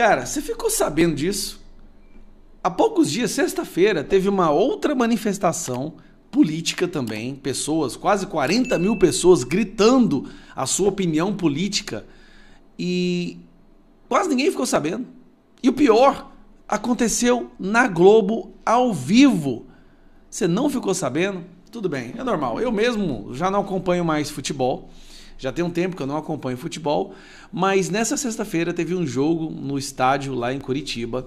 Cara, você ficou sabendo disso? Há poucos dias, sexta-feira, teve uma outra manifestação política também. Pessoas, quase 40 mil pessoas gritando a sua opinião política. E quase ninguém ficou sabendo. E o pior, aconteceu na Globo ao vivo. Você não ficou sabendo? Tudo bem, é normal. Eu mesmo já não acompanho mais futebol. Já tem um tempo que eu não acompanho futebol. Mas nessa sexta-feira teve um jogo no estádio lá em Curitiba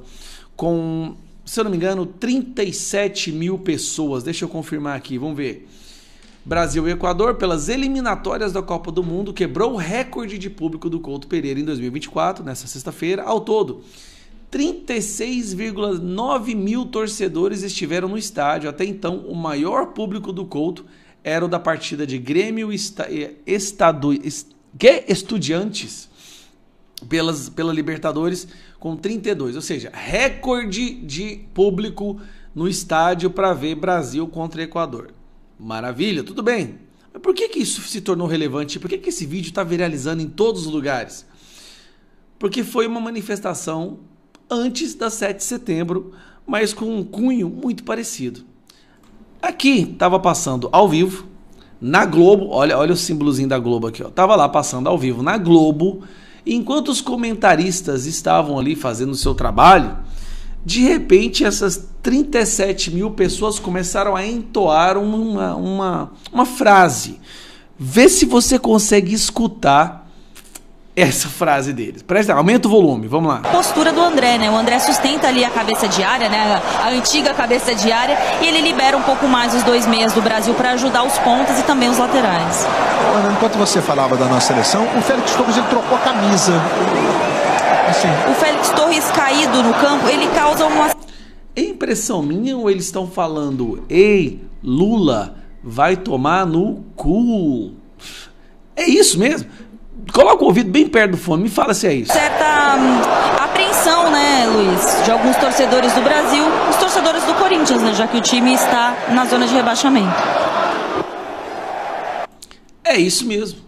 com, se eu não me engano, 37 mil pessoas. Deixa eu confirmar aqui, vamos ver. Brasil e Equador, pelas eliminatórias da Copa do Mundo, quebrou o recorde de público do Couto Pereira em 2024, nessa sexta-feira. Ao todo, 36,9 mil torcedores estiveram no estádio. Até então, o maior público do Couto era o da partida de Grêmio Estudiantes pela Libertadores, com 32. Ou seja, recorde de público no estádio para ver Brasil contra Equador. Maravilha, tudo bem. Mas por que isso se tornou relevante? Por que esse vídeo está viralizando em todos os lugares? Porque foi uma manifestação antes da 7 de setembro, mas com um cunho muito parecido. Aqui estava passando ao vivo, na Globo, olha o símbolozinho da Globo aqui, ó. Tava lá passando ao vivo na Globo, e enquanto os comentaristas estavam ali fazendo o seu trabalho, de repente essas 37 mil pessoas começaram a entoar uma frase. Vê se você consegue escutar essa frase deles. Presta, aumenta o volume, vamos lá. Postura do André, né? O André sustenta ali a cabeça de área, né? A antiga cabeça de área, e ele libera um pouco mais os dois meias do Brasil para ajudar os pontas e também os laterais. Ana, enquanto você falava da nossa seleção, o Félix Torres ele trocou a camisa. Assim. O Félix Torres caído no campo, ele causa uma... É impressão minha ou eles estão falando: ei, Lula, vai tomar no cu? É isso mesmo? Coloca o ouvido bem perto do fone, me fala se é isso. Certa apreensão, né, Luiz, de alguns torcedores do Brasil, os torcedores do Corinthians, né, já que o time está na zona de rebaixamento. É isso mesmo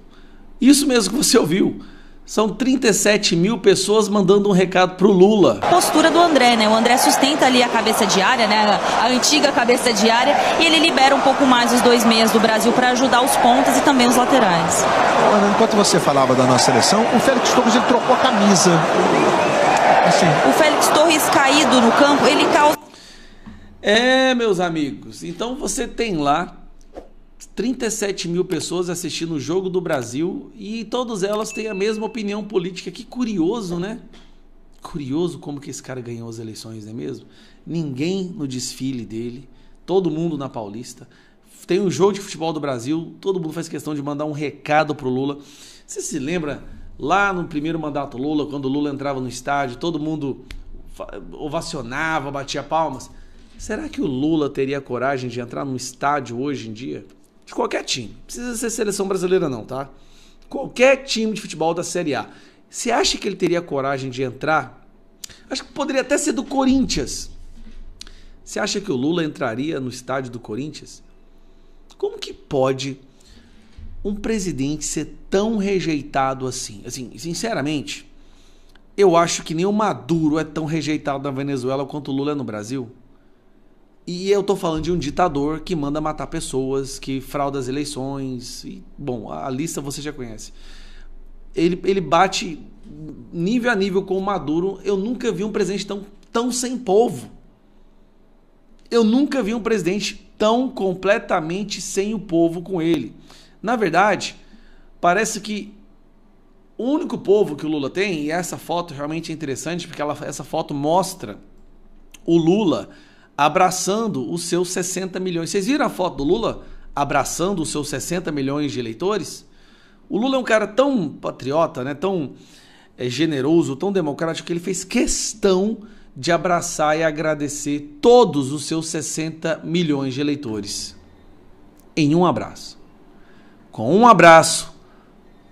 que você ouviu. São 37 mil pessoas mandando um recado pro Lula. Postura do André, né? O André sustenta ali a cabeça de área, né? A antiga cabeça de área, e ele libera um pouco mais os dois meias do Brasil para ajudar os pontas e também os laterais. Ana, enquanto você falava da nossa seleção, o Félix Torres ele trocou a camisa. Assim. O Félix Torres caído no campo, ele causa... É, meus amigos, então você tem lá 37 mil pessoas assistindo o Jogo do Brasil e todas elas têm a mesma opinião política. Que curioso, né? Curioso como que esse cara ganhou as eleições, não é mesmo? Ninguém no desfile dele, todo mundo na Paulista. Tem um jogo de futebol do Brasil, todo mundo faz questão de mandar um recado pro Lula. Você se lembra lá no primeiro mandato Lula, quando o Lula entrava no estádio, todo mundo ovacionava, batia palmas? Será que o Lula teria coragem de entrar no estádio hoje em dia? De qualquer time. Não precisa ser seleção brasileira não, tá? Qualquer time de futebol da Série A. Você acha que ele teria coragem de entrar? Acho que poderia até ser do Corinthians. Você acha que o Lula entraria no estádio do Corinthians? Como que pode um presidente ser tão rejeitado assim? Assim, sinceramente, eu acho que nem o Maduro é tão rejeitado na Venezuela quanto o Lula é no Brasil. E eu tô falando de um ditador que manda matar pessoas, que frauda as eleições. E, bom, a lista você já conhece. Ele bate nível a nível com o Maduro. Eu nunca vi um presidente tão sem povo. Eu nunca vi um presidente tão completamente sem o povo com ele. Na verdade, parece que o único povo que o Lula tem, e essa foto realmente é interessante, porque essa foto mostra o Lula abraçando os seus 60 milhões. Vocês viram a foto do Lula abraçando os seus 60 milhões de eleitores? O Lula é um cara tão patriota, né, tão generoso, tão democrático, que ele fez questão de abraçar e agradecer todos os seus 60 milhões de eleitores. Em um abraço. Com um abraço,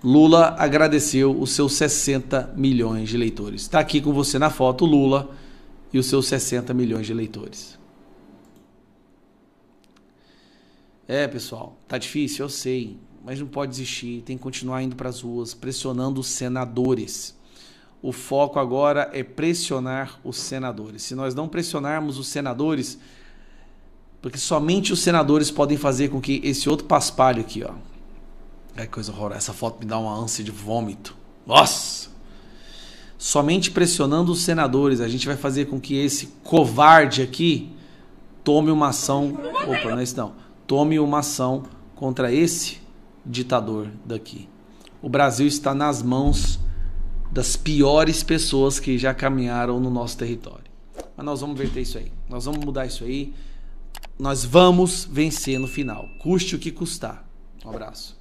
Lula agradeceu os seus 60 milhões de eleitores. Está aqui com você na foto o Lula e os seus 60 milhões de eleitores. É, pessoal, tá difícil, eu sei, mas não pode desistir, tem que continuar indo para as ruas, pressionando os senadores. O foco agora é pressionar os senadores. Se nós não pressionarmos os senadores, porque somente os senadores podem fazer com que esse outro paspalho aqui, ó. É coisa horrorosa. Essa foto me dá uma ânsia de vômito. Nossa! Somente pressionando os senadores a gente vai fazer com que esse covarde aqui tome uma ação. Opa, não é isso não. Tome uma ação contra esse ditador daqui. O Brasil está nas mãos das piores pessoas que já caminharam no nosso território. Mas nós vamos verter isso aí. Nós vamos mudar isso aí. Nós vamos vencer no final. Custe o que custar. Um abraço.